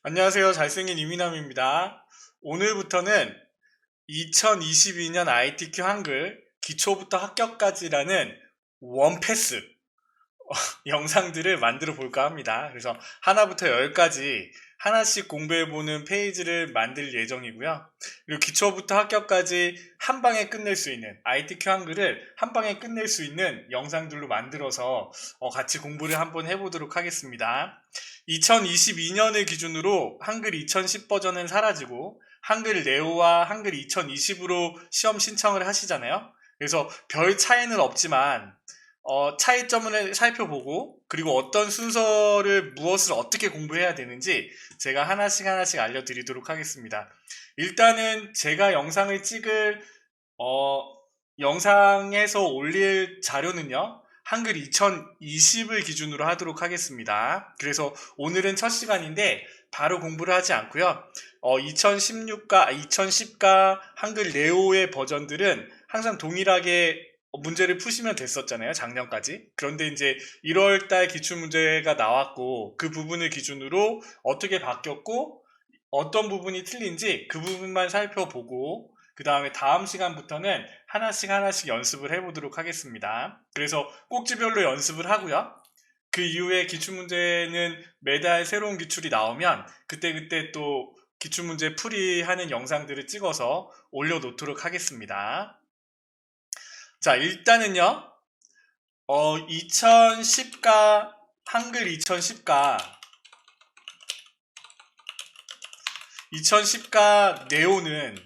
안녕하세요. 잘생긴 이민남입니다. 오늘부터는 2022년 ITQ 한글 기초부터 합격까지라는 원패스 영상들을 만들어 볼까 합니다. 그래서 하나부터 열까지 하나씩 공부해보는 페이지를 만들 예정이고요. 그리고 기초부터 합격까지 한 방에 끝낼 수 있는 ITQ 한글을 한 방에 끝낼 수 있는 영상들로 만들어서 같이 공부를 한번 해보도록 하겠습니다. 2022년을 기준으로 한글 2010 버전은 사라지고 한글 네오와 한글 2020으로 시험 신청을 하시잖아요. 그래서 별 차이는 없지만 차이점을 살펴보고 그리고 어떤 순서를 무엇을 어떻게 공부해야 되는지 제가 하나씩 알려드리도록 하겠습니다. 일단은 제가 영상을 찍을 어, 영상에서 올릴 자료는요, 한글 2020을 기준으로 하도록 하겠습니다. 그래서 오늘은 첫 시간인데 바로 공부를 하지 않고요. 2010과 한글 네오의 버전들은 항상 동일하게 문제를 푸시면 됐었잖아요. 작년까지. 그런데 이제 1월달 기출문제가 나왔고 그 부분을 기준으로 어떻게 바뀌었고 어떤 부분이 틀린지 그 부분만 살펴보고 그 다음에 다음 시간부터는 하나씩 연습을 해보도록 하겠습니다. 그래서 꼭지별로 연습을 하고요. 그 이후에 기출문제는 매달 새로운 기출이 나오면 그때그때 또 기출문제 풀이하는 영상들을 찍어서 올려놓도록 하겠습니다. 자, 일단은요, 2010과 한글 2010과 네오는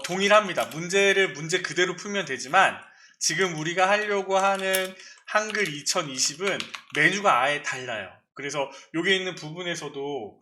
동일합니다. 문제 그대로 풀면 되지만 지금 우리가 하려고 하는 한글 2020은 메뉴가 아예 달라요. 그래서 여기 있는 부분에서도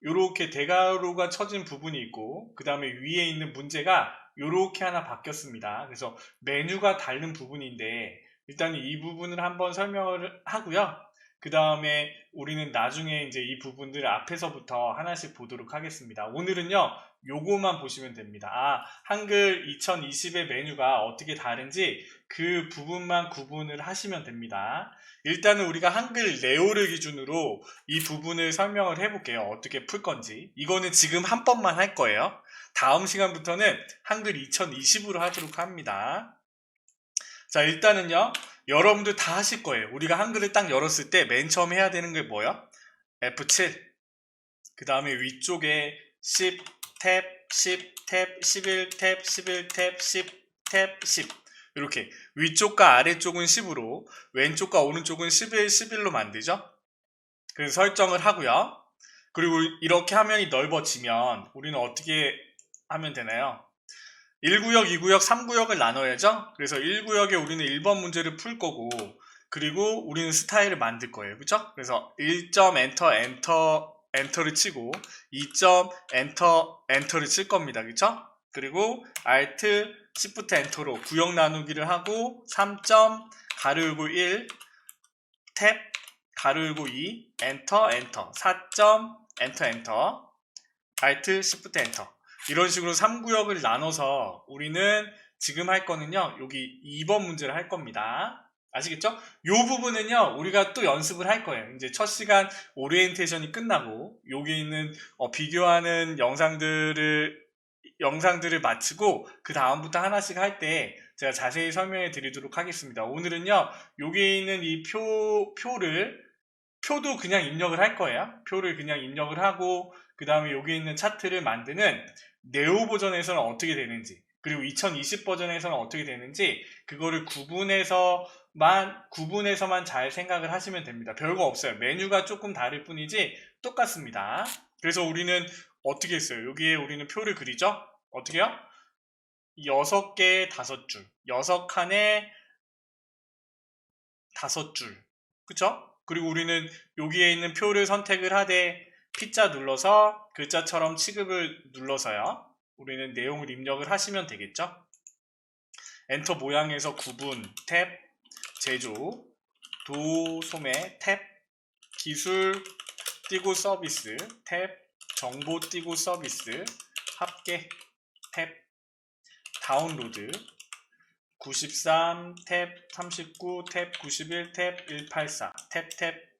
이렇게 대괄호가 쳐진 부분이 있고 그 다음에 위에 있는 문제가 이렇게 하나 바뀌었습니다. 그래서 메뉴가 다른 부분인데 일단 이 부분을 한번 설명을 하고요. 그 다음에 우리는 나중에 이제 이 부분들 앞에서부터 하나씩 보도록 하겠습니다. 오늘은요, 요거만 보시면 됩니다. 한글 2020의 메뉴가 어떻게 다른지 그 부분만 구분을 하시면 됩니다. 일단은 우리가 한글 네오를 기준으로 이 부분을 설명을 해볼게요. 어떻게 풀 건지. 이거는 지금 한 번만 할 거예요. 다음 시간부터는 한글 2020으로 하도록 합니다. 자, 일단은요, 여러분들 다 하실 거예요. 우리가 한글을 딱 열었을 때 맨 처음 해야 되는 게 뭐예요? F7. 그 다음에 위쪽에 10, 탭, 10, 탭, 11, 탭, 11, 탭, 10, 탭, 10. 이렇게 위쪽과 아래쪽은 10으로 왼쪽과 오른쪽은 11, 11로 만들죠. 그래서 설정을 하고요. 그리고 이렇게 화면이 넓어지면 우리는 어떻게 하면 되나요? 1구역, 2구역, 3구역을 나눠야죠. 그래서 1구역에 우리는 1번 문제를 풀 거고 그리고 우리는 스타일을 만들 거예요. 그쵸? 그래서 1점 엔터를 치고 2점 엔터를 칠 겁니다. 그쵸? 그리고 Alt Shift 엔터로 구역 나누기를 하고 3점 가르고 1 탭 가르고 2 엔터 4점 엔터 Alt Shift 엔터 이런 식으로 3구역을 나눠서 우리는 지금 할 거는요, 여기 2번 문제를 할 겁니다. 아시겠죠? 이 부분은요, 우리가 또 연습을 할 거예요. 이제 첫 시간 오리엔테이션이 끝나고, 여기 있는 비교하는 영상들을 마치고, 그 다음부터 하나씩 할 때 제가 자세히 설명해 드리도록 하겠습니다. 오늘은요, 여기 있는 이 표도 그냥 입력을 할 거예요. 표를 그냥 입력을 하고 그 다음에 여기 있는 차트를 만드는 네오 버전에서는 어떻게 되는지 그리고 2020 버전에서는 어떻게 되는지 그거를 구분해서만 잘 생각을 하시면 됩니다. 별거 없어요. 메뉴가 조금 다를 뿐이지 똑같습니다. 그래서 우리는 어떻게 했어요? 여기에 우리는 표를 그리죠? 어떻게요? 6개에 5줄 6칸에 5줄 그쵸? 그리고 우리는 여기에 있는 표를 선택을 하되 P자 눌러서 글자처럼 취급을 눌러서요. 우리는 내용을 입력을 하시면 되겠죠. 엔터 모양에서 구분, 탭, 제조, 도, 소매, 탭, 기술, 띄고 서비스, 탭, 정보 띄고 서비스, 합계, 탭, 다운로드, 93, 탭 39, 탭 91, 탭 184, 탭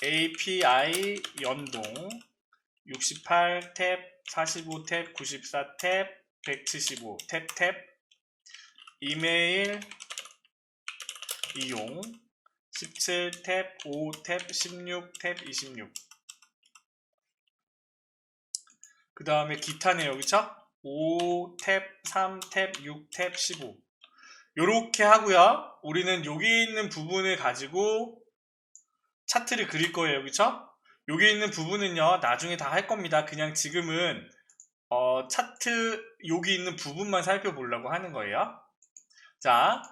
API 연동 68 탭, 45 탭, 94 탭, 175 탭 이메일 이용 17 탭, 5 탭, 16 탭, 26 그 다음에 기타네요. 그쵸? 5 탭, 3 탭, 6 탭, 15 요렇게 하고요. 우리는 여기 있는 부분을 가지고 차트를 그릴 거예요. 그쵸? 여기 있는 부분은요. 나중에 다 할 겁니다. 그냥 지금은 차트 여기 있는 부분만 살펴보려고 하는 거예요. 자,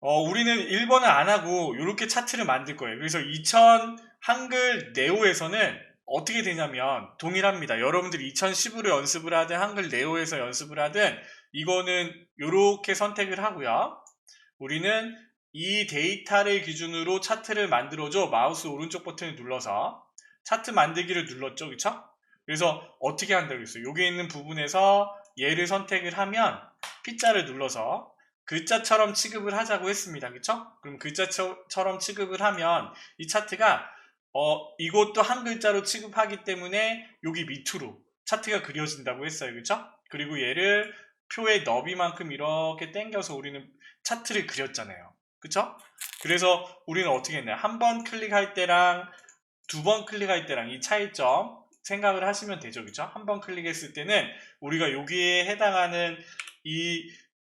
우리는 1번을 안 하고 이렇게 차트를 만들 거예요. 그래서 2000 한글 네오에서는 어떻게 되냐면 동일합니다. 여러분들이 2010으로 연습을 하든 한글 네오에서 연습을 하든 이거는 이렇게 선택을 하고요. 우리는 이 데이터를 기준으로 차트를 만들어줘. 마우스 오른쪽 버튼을 눌러서 차트 만들기를 눌렀죠. 그쵸? 그래서 어떻게 한다고 했어요? 여기 있는 부분에서 얘를 선택을 하면 P자를 눌러서 글자처럼 취급을 하자고 했습니다. 그쵸? 그럼 글자처럼 취급을 하면 이 차트가 이것도 한 글자로 취급하기 때문에 여기 밑으로 차트가 그려진다고 했어요. 그쵸? 그리고 얘를 표의 너비만큼 이렇게 당겨서 우리는 차트를 그렸잖아요. 그쵸? 그래서 우리는 어떻게 했나요? 한 번 클릭할 때랑 두 번 클릭할 때랑 이 차이점 생각을 하시면 되죠. 그쵸? 한 번 클릭했을 때는 우리가 여기에 해당하는 이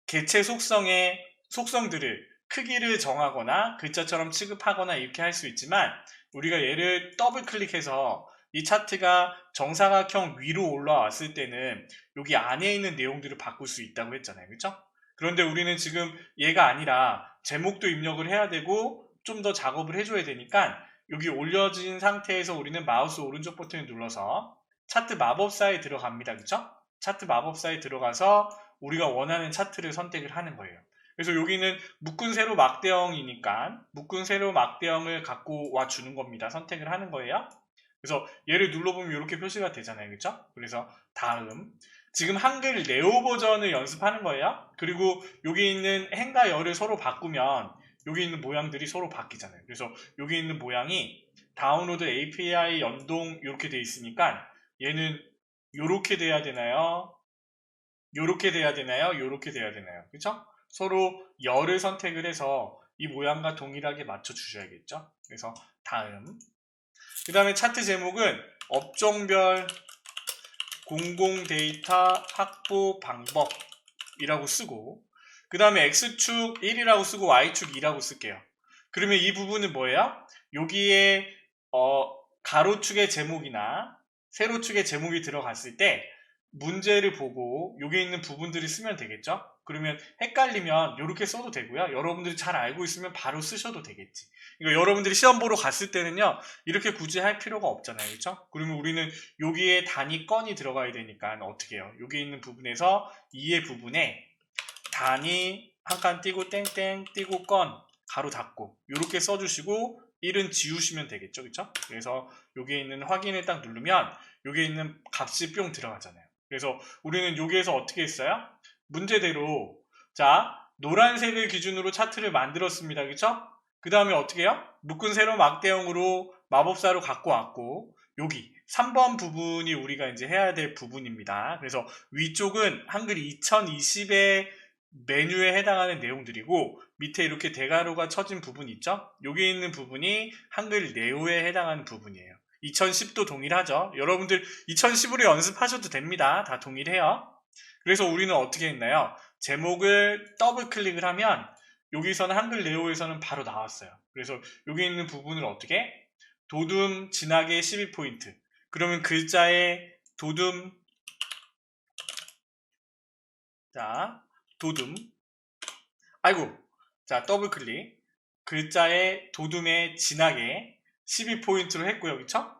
개체 속성의 속성들을 크기를 정하거나 글자처럼 취급하거나 이렇게 할 수 있지만 우리가 얘를 더블 클릭해서 이 차트가 정사각형 위로 올라왔을 때는 여기 안에 있는 내용들을 바꿀 수 있다고 했잖아요. 그쵸? 그런데 우리는 지금 얘가 아니라 제목도 입력을 해야 되고 좀 더 작업을 해줘야 되니까 여기 올려진 상태에서 우리는 마우스 오른쪽 버튼을 눌러서 차트 마법사에 들어갑니다. 그쵸? 차트 마법사에 들어가서 우리가 원하는 차트를 선택을 하는 거예요. 그래서 여기는 묶은 세로 막대형이니까 묶은 세로 막대형을 갖고 와 주는 겁니다. 선택을 하는 거예요. 그래서 얘를 눌러보면 이렇게 표시가 되잖아요. 그쵸? 그래서 다음 지금 한글 네오 버전을 연습하는 거예요. 그리고 여기 있는 행과 열을 서로 바꾸면 여기 있는 모양들이 서로 바뀌잖아요. 그래서 여기 있는 모양이 다운로드 API 연동 이렇게 돼 있으니까 얘는 이렇게 돼야 되나요? 요렇게 돼야 되나요? 요렇게 돼야 되나요? 그쵸? 서로 열을 선택을 해서 이 모양과 동일하게 맞춰 주셔야겠죠? 그래서 다음 그 다음에 차트 제목은 업종별 공공 데이터 확보 방법이라고 쓰고 그 다음에 X축 1이라고 쓰고 Y축 2라고 쓸게요. 그러면 이 부분은 뭐예요? 여기에 가로축의 제목이나 세로축의 제목이 들어갔을 때 문제를 보고 여기 있는 부분들을 쓰면 되겠죠? 그러면 헷갈리면 이렇게 써도 되고요. 여러분들이 잘 알고 있으면 바로 쓰셔도 되겠지. 그러니까 여러분들이 시험 보러 갔을 때는요. 이렇게 굳이 할 필요가 없잖아요. 그렇죠? 그러면 우리는 여기에 단위 건이 들어가야 되니까 어떻게 해요? 여기 있는 부분에서 2의 부분에 단위 한 칸 띄고 땡땡 띄고 건 가로 닫고 이렇게 써주시고 1은 지우시면 되겠죠. 그렇죠? 그래서 여기에 있는 확인을 딱 누르면 여기에 있는 값이 뿅 들어가잖아요. 그래서 우리는 여기에서 어떻게 했어요? 문제대로 자 노란색을 기준으로 차트를 만들었습니다. 그쵸? 그 다음에 어떻게 해요? 묶은 세로 막대형으로 마법사로 갖고 왔고 여기 3번 부분이 우리가 이제 해야 될 부분입니다. 그래서 위쪽은 한글 2020의 메뉴에 해당하는 내용들이고 밑에 이렇게 대괄호가 쳐진 부분 있죠? 여기 있는 부분이 한글 네오에 해당하는 부분이에요. 2010도 동일하죠. 여러분들 2010으로 연습하셔도 됩니다. 다 동일해요. 그래서 우리는 어떻게 했나요? 제목을 더블 클릭을 하면 여기서는 한글 네오에서는 바로 나왔어요. 그래서 여기 있는 부분을 어떻게? 도둠 진하게 12포인트. 그러면 글자의 도둠 자 도둠 아이고 자 더블 클릭 글자의 도둠에 진하게 12포인트로 했고요. 그쵸?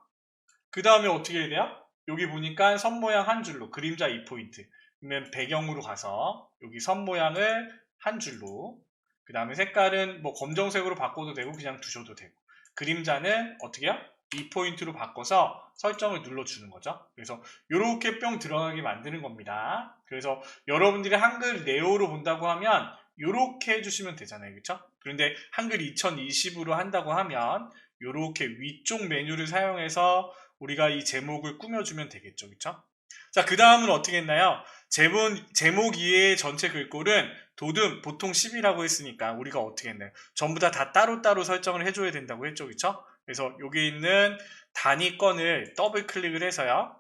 그 다음에 어떻게 해야 돼요? 여기 보니까 선 모양 한 줄로 그림자 2포인트 그러면 배경으로 가서 여기 선 모양을 한 줄로 그 다음에 색깔은 뭐 검정색으로 바꿔도 되고 그냥 두셔도 되고 그림자는 어떻게 해요? 2포인트로 바꿔서 설정을 눌러주는 거죠. 그래서 이렇게 뿅 들어가게 만드는 겁니다. 그래서 여러분들이 한글 네오로 본다고 하면 이렇게 해주시면 되잖아요. 그렇죠? 그런데 한글 2020으로 한다고 하면 이렇게 위쪽 메뉴를 사용해서 우리가 이 제목을 꾸며주면 되겠죠. 그쵸? 자, 그 다음은 어떻게 했나요? 제목 이외의 전체 글꼴은 도둠 보통 10이라고 했으니까 우리가 어떻게 했나요? 전부 다 따로따로 설정을 해줘야 된다고 했죠. 그쵸? 그래서 여기 있는 단위권을 더블 클릭을 해서요.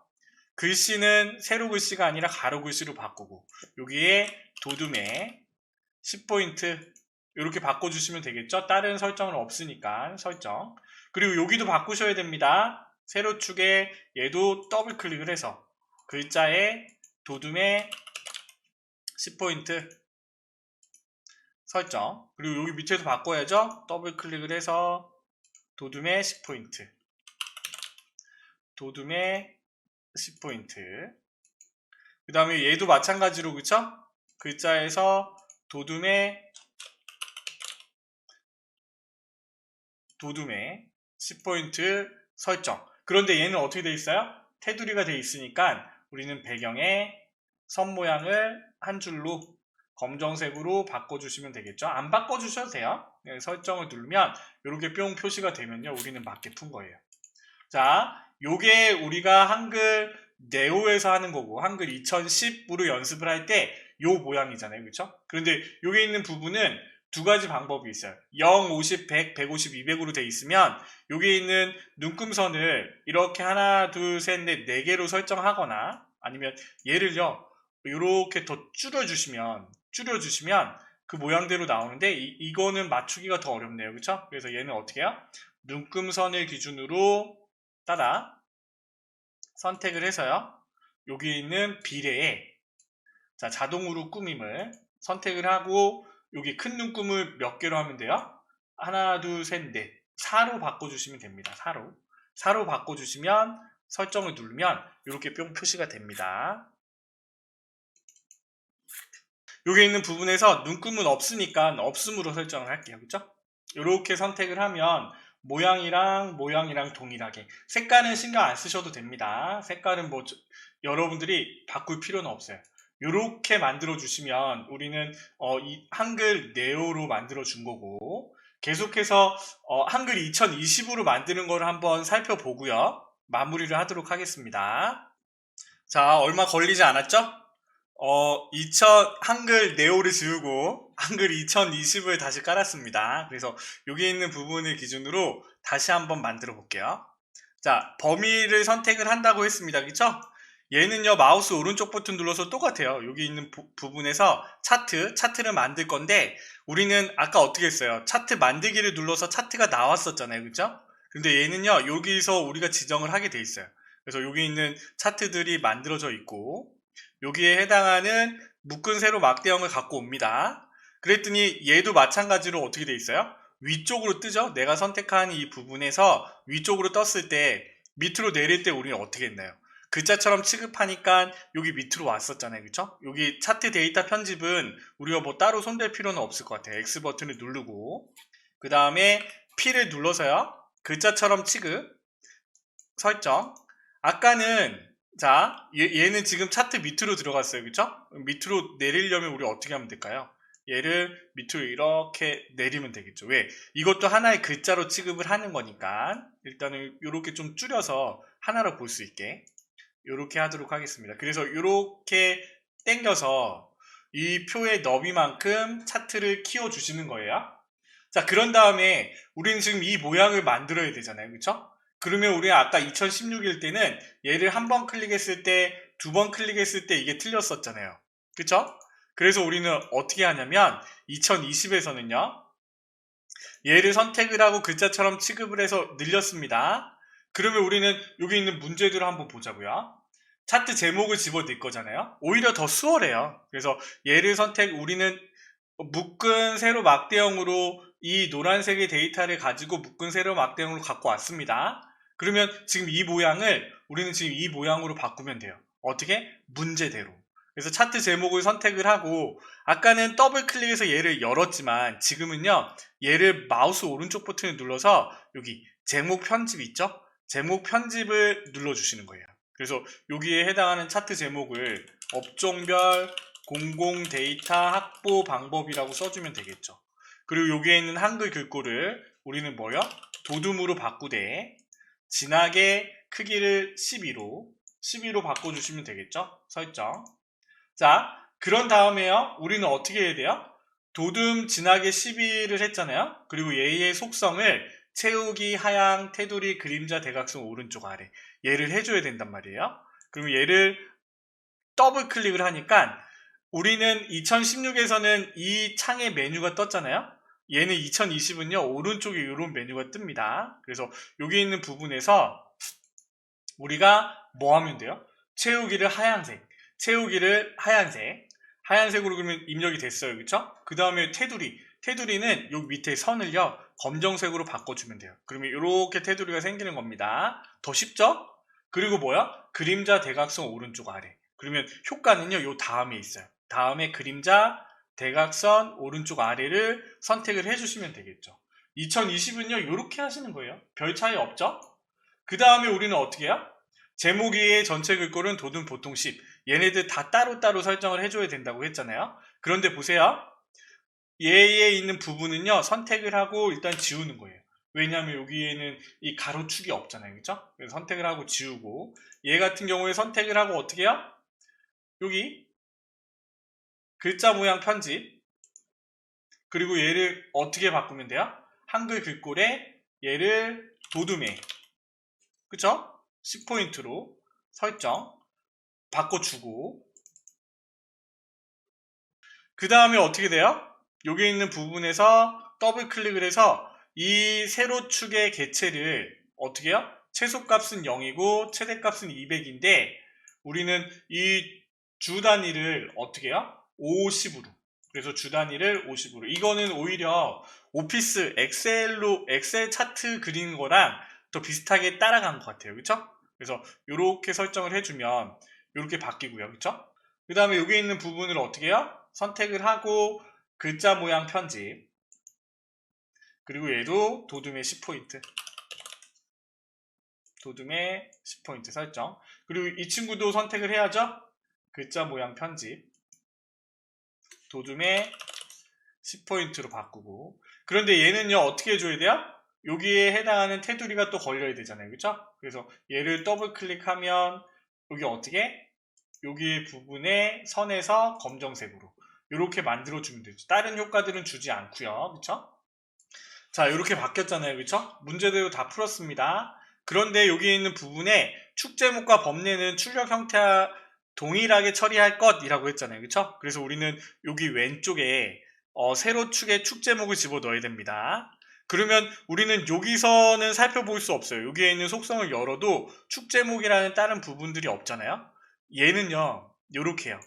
글씨는 세로 글씨가 아니라 가로 글씨로 바꾸고 여기에 도둠에 10포인트 이렇게 바꿔주시면 되겠죠. 다른 설정은 없으니까 설정. 그리고 여기도 바꾸셔야 됩니다. 세로축에 얘도 더블 클릭을 해서 글자에 도둠에 10포인트 설정. 그리고 여기 밑에도 바꿔야죠. 더블 클릭을 해서 도둠에 10포인트 도둠에 10포인트. 그 다음에 얘도 마찬가지로 그쵸? 글자에서 도둠에 10포인트 설정. 그런데 얘는 어떻게 돼 있어요? 테두리가 돼 있으니까 우리는 배경에 선 모양을 한 줄로 검정색으로 바꿔주시면 되겠죠. 안 바꿔주셔도 돼요. 설정을 누르면 이렇게 뿅 표시가 되면요, 우리는 맞게 푼 거예요. 자, 요게 우리가 한글 네오에서 하는 거고 한글 2010으로 연습을 할 때 요 모양이잖아요. 그렇죠? 그런데 여기 있는 부분은 두 가지 방법이 있어요. 0, 50, 100, 150, 200으로 돼 있으면 여기 있는 눈금선을 이렇게 하나, 둘, 셋, 넷, 4개로 설정하거나 아니면 얘를요, 이렇게 더 줄여주시면 그 모양대로 나오는데 이거는 맞추기가 더 어렵네요. 그렇죠? 그래서 얘는 어떻게 해요? 눈금선을 기준으로 따라 선택을 해서요. 여기 있는 비례에 자, 자동으로 꾸밈을 선택을 하고 여기 큰 눈금을 몇 개로 하면 돼요? 하나, 둘, 셋, 넷. 4로 바꿔주시면 됩니다. 4로 바꿔주시면 설정을 누르면 이렇게 뿅 표시가 됩니다. 여기 있는 부분에서 눈금은 없으니까 없음으로 설정을 할게요. 그렇죠? 이렇게 선택을 하면 모양이랑 동일하게 색깔은 신경 안 쓰셔도 됩니다. 색깔은 뭐 여러분들이 바꿀 필요는 없어요. 이렇게 만들어 주시면 우리는 이 한글 네오로 만들어 준 거고 계속해서 한글 2020으로 만드는 걸 한번 살펴보고요. 마무리를 하도록 하겠습니다. 자, 얼마 걸리지 않았죠? 한글 네오를 지우고 한글 2020을 다시 깔았습니다. 그래서 여기 있는 부분을 기준으로 다시 한번 만들어 볼게요. 자, 범위를 선택을 한다고 했습니다. 그쵸? 얘는요, 마우스 오른쪽 버튼 눌러서 똑같아요. 여기 있는 부분에서 차트를 만들 건데 우리는 아까 어떻게 했어요? 차트 만들기를 눌러서 차트가 나왔었잖아요. 그쵸? 근데 얘는요, 여기서 우리가 지정을 하게 돼 있어요. 그래서 여기 있는 차트들이 만들어져 있고 여기에 해당하는 묶은 세로 막대형을 갖고 옵니다. 그랬더니 얘도 마찬가지로 어떻게 돼 있어요? 위쪽으로 뜨죠? 내가 선택한 이 부분에서 위쪽으로 떴을 때 밑으로 내릴 때 우리는 어떻게 했나요? 글자처럼 취급하니까 여기 밑으로 왔었잖아요. 그쵸? 여기 차트 데이터 편집은 우리가 뭐 따로 손댈 필요는 없을 것 같아요. X 버튼을 누르고 그 다음에 P를 눌러서요. 글자처럼 취급 설정. 아까는 자, 얘는 지금 차트 밑으로 들어갔어요. 그쵸? 밑으로 내리려면 우리 어떻게 하면 될까요? 얘를 밑으로 이렇게 내리면 되겠죠. 왜? 이것도 하나의 글자로 취급을 하는 거니까 일단은 이렇게 좀 줄여서 하나로 볼 수 있게 이렇게 하도록 하겠습니다. 그래서 이렇게 당겨서 이 표의 너비만큼 차트를 키워주시는 거예요. 자, 그런 다음에 우리는 지금 이 모양을 만들어야 되잖아요. 그쵸? 그러면 우리가 아까 2016일 때는 얘를 한 번 클릭했을 때, 두 번 클릭했을 때 이게 틀렸었잖아요. 그쵸? 그래서 우리는 어떻게 하냐면 2020에서는요. 얘를 선택을 하고 글자처럼 취급을 해서 늘렸습니다. 그러면 우리는 여기 있는 문제들을 한번 보자고요. 차트 제목을 집어넣을 거잖아요. 오히려 더 수월해요. 그래서 얘를 우리는 묶은 세로 막대형으로 이 노란색의 데이터를 가지고 묶은 세로 막대형으로 갖고 왔습니다. 그러면 지금 이 모양을 우리는 지금 이 모양으로 바꾸면 돼요. 어떻게? 문제대로. 그래서 차트 제목을 선택을 하고 아까는 더블 클릭해서 얘를 열었지만 지금은요 얘를 마우스 오른쪽 버튼을 눌러서 여기 제목 편집 있죠? 제목 편집을 눌러주시는 거예요. 그래서 여기에 해당하는 차트 제목을 업종별 공공 데이터 확보 방법이라고 써주면 되겠죠. 그리고 여기에 있는 한글 글꼴을 우리는 뭐요? 도둠으로 바꾸되 진하게 크기를 12로 바꿔주시면 되겠죠? 설정. 자, 그런 다음에요. 우리는 어떻게 해야 돼요? 도둠 진하게 12를 했잖아요. 그리고 얘의 속성을 채우기, 하향, 테두리, 그림자, 대각선, 오른쪽, 아래 얘를 해줘야 된단 말이에요. 그럼 얘를 더블 클릭을 하니까 우리는 2016에서는 이 창에 메뉴가 떴잖아요. 얘는 2020은요 오른쪽에 이런 메뉴가 뜹니다. 그래서 여기 있는 부분에서 우리가 뭐 하면 돼요? 채우기를 하얀색, 채우기를 하얀색으로 그러면 입력이 됐어요. 그쵸? 그 다음에 테두리는 여기 밑에 선을요 검정색으로 바꿔주면 돼요. 그러면 이렇게 테두리가 생기는 겁니다. 더 쉽죠? 그리고 뭐야? 그림자, 대각선, 오른쪽, 아래. 그러면 효과는요 요 다음에 있어요. 다음에 그림자, 대각선, 오른쪽, 아래를 선택을 해주시면 되겠죠. 2020은요 이렇게 하시는 거예요. 별 차이 없죠? 그 다음에 우리는 어떻게 해요? 제목 위에 전체 글꼴은 도둠 보통 10. 얘네들 다 따로따로 설정을 해줘야 된다고 했잖아요. 그런데 보세요. 얘에 있는 부분은요, 선택을 하고 일단 지우는 거예요. 왜냐하면 여기에는 이 가로축이 없잖아요. 그쵸? 그래서 선택을 하고 지우고, 얘 같은 경우에 선택을 하고 어떻게 해요? 여기, 글자 모양 편집. 그리고 얘를 어떻게 바꾸면 돼요? 한글 글꼴에 얘를 도둠에. 그쵸? 10포인트로 설정 바꿔주고 그 다음에 어떻게 돼요? 여기 있는 부분에서 더블 클릭을 해서 이 세로축의 개체를 어떻게 해요? 최소값은 0이고 최대값은 200인데 우리는 이 주 단위를 어떻게 해요? 50으로. 그래서 주 단위를 50으로. 이거는 오히려 오피스 엑셀 차트 그리는 거랑 더 비슷하게 따라간 것 같아요. 그쵸? 그래서 이렇게 설정을 해주면 이렇게 바뀌고요. 그쵸? 그 다음에 여기 있는 부분을 어떻게 해요? 선택을 하고 글자 모양 편집 그리고 얘도 도둠의 10포인트 도둠의 10포인트 설정 그리고 이 친구도 선택을 해야죠. 글자 모양 편집 도둠의 10포인트로 바꾸고 그런데 얘는요 어떻게 해줘야 돼요? 여기에 해당하는 테두리가 또 걸려야 되잖아요. 그쵸? 그래서 얘를 더블 클릭하면 여기 어떻게? 여기 부분에 선에서 검정색으로 이렇게 만들어주면 되죠. 다른 효과들은 주지 않고요. 그쵸? 자, 이렇게 바뀌었잖아요. 그쵸? 문제대로 다 풀었습니다. 그런데 여기 있는 부분에 축제목과 범례는 출력 형태와 동일하게 처리할 것이라고 했잖아요. 그쵸? 그래서 우리는 여기 왼쪽에 세로축에 축제목을 집어넣어야 됩니다. 그러면 우리는 여기서는 살펴볼 수 없어요. 여기에 있는 속성을 열어도 축제목이라는 다른 부분들이 없잖아요. 얘는요, 요렇게 해요.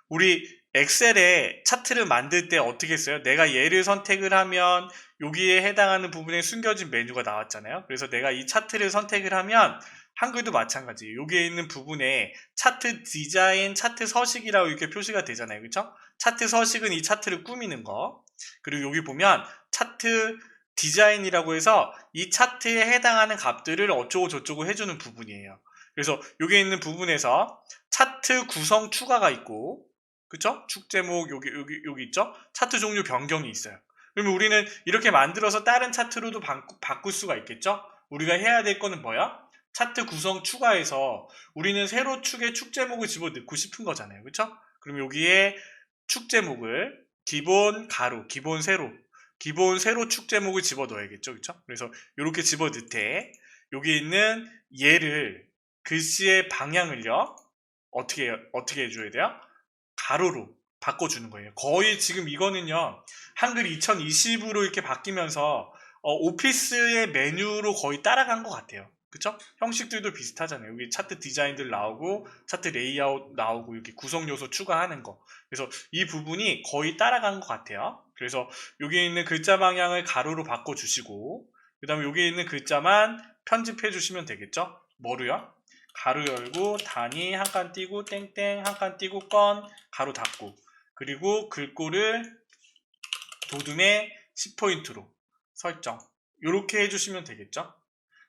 우리 엑셀에 차트를 만들 때 어떻게 했어요? 내가 얘를 선택을 하면 여기에 해당하는 부분에 숨겨진 메뉴가 나왔잖아요. 그래서 내가 이 차트를 선택을 하면 한글도 마찬가지예요. 여기에 있는 부분에 차트 디자인, 차트 서식이라고 이렇게 표시가 되잖아요. 그렇죠? 차트 서식은 이 차트를 꾸미는 거. 그리고 여기 보면 차트 디자인이라고 해서 이 차트에 해당하는 값들을 어쩌고 저쩌고 해주는 부분이에요. 그래서 여기 있는 부분에서 차트 구성 추가가 있고 그쵸? 축 제목 여기 있죠? 차트 종류 변경이 있어요. 그러면 우리는 이렇게 만들어서 다른 차트로도 바꿀 수가 있겠죠? 우리가 해야 될 거는 뭐야? 차트 구성 추가해서 우리는 세로 축에 축 제목을 집어넣고 싶은 거잖아요. 그쵸? 그럼 여기에 축 제목을 기본 가로, 기본 세로 축 제목을 집어넣어야겠죠. 그쵸? 그래서 이렇게 집어넣을 때 여기 있는 얘를 글씨의 방향을요. 어떻게 해줘야 돼요? 가로로 바꿔주는 거예요. 거의 지금 이거는요. 한글 2020으로 이렇게 바뀌면서 오피스의 메뉴로 거의 따라간 것 같아요. 그쵸? 형식들도 비슷하잖아요. 여기 차트 디자인들 나오고 차트 레이아웃 나오고 이렇게 구성 요소 추가하는 거. 그래서 이 부분이 거의 따라간 것 같아요. 그래서 여기 있는 글자 방향을 가로로 바꿔주시고 그 다음에 여기 있는 글자만 편집해 주시면 되겠죠? 뭐로요? 가로 열고 단위 한 칸 띄고 땡땡 한 칸 띄고 건 가로 닫고 그리고 글꼴을 도둠의 10포인트로 설정 이렇게 해주시면 되겠죠.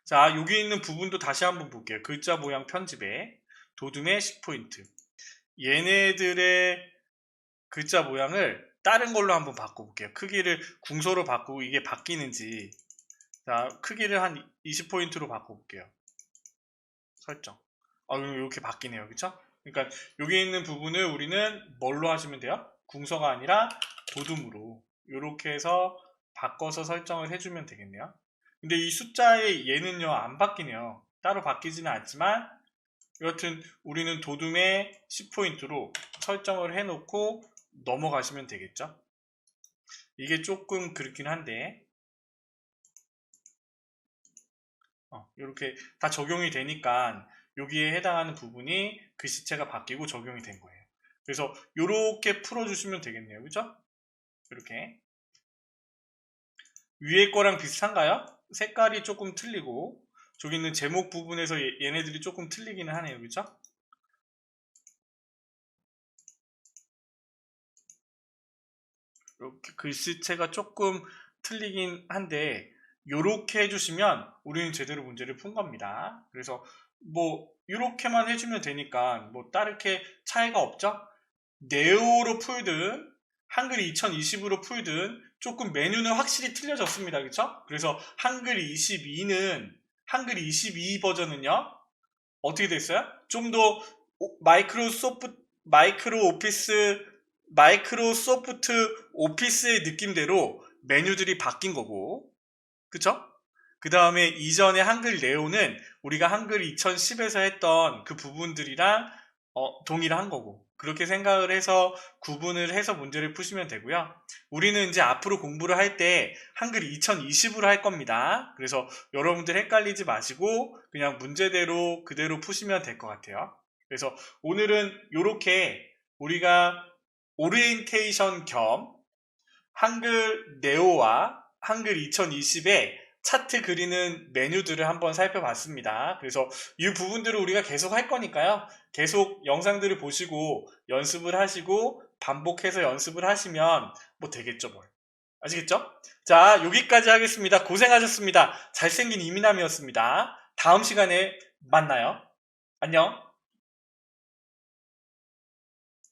자 여기 있는 부분도 다시 한번 볼게요. 글자 모양 편집에 도둠의 10포인트 얘네들의 글자 모양을 다른 걸로 한번 바꿔볼게요. 크기를 궁서로 바꾸고 이게 바뀌는지 자, 크기를 한 20포인트로 바꿔볼게요. 설정. 이렇게 바뀌네요. 그쵸? 그러니까 여기 있는 부분을 우리는 뭘로 하시면 돼요? 궁서가 아니라 도둠으로 이렇게 해서 바꿔서 설정을 해주면 되겠네요. 근데 이 숫자의 얘는요 안 바뀌네요. 따로 바뀌지는 않지만 여하튼 우리는 도둠에 10포인트로 설정을 해놓고 넘어가시면 되겠죠. 이게 조금 그렇긴 한데 이렇게 다 적용이 되니까 여기에 해당하는 부분이 글씨체가 바뀌고 적용이 된 거예요. 그래서 이렇게 풀어주시면 되겠네요. 그죠? 이렇게 위에 거랑 비슷한가요? 색깔이 조금 틀리고 저기 있는 제목 부분에서 얘네들이 조금 틀리기는 하네요. 그죠? 이렇게 글씨체가 조금 틀리긴 한데 이렇게 해주시면 우리는 제대로 문제를 푼 겁니다. 그래서 뭐 이렇게만 해주면 되니까 뭐 다르게 차이가 없죠? 네오로 풀든 한글 2020으로 풀든 조금 메뉴는 확실히 틀려졌습니다. 그쵸? 그래서 한글 22는 한글 22 버전은요 어떻게 됐어요? 좀 더 마이크로소프트 오피스의 느낌대로 메뉴들이 바뀐 거고, 그쵸? 그 다음에 이전에 한글 네오는 우리가 한글 2010에서 했던 그 부분들이랑 동일한 거고, 그렇게 생각을 해서 구분을 해서 문제를 푸시면 되고요. 우리는 이제 앞으로 공부를 할 때 한글 2020으로 할 겁니다. 그래서 여러분들 헷갈리지 마시고 그냥 문제대로 그대로 푸시면 될 것 같아요. 그래서 오늘은 이렇게 우리가 오리엔테이션 겸 한글 네오와 한글 2020의 차트 그리는 메뉴들을 한번 살펴봤습니다. 그래서 이 부분들을 우리가 계속 할 거니까요. 계속 영상들을 보시고 연습을 하시고 반복해서 연습을 하시면 뭐 되겠죠, 뭘. 아시겠죠? 자, 여기까지 하겠습니다. 고생하셨습니다. 잘생긴 이민남이었습니다. 다음 시간에 만나요. 안녕.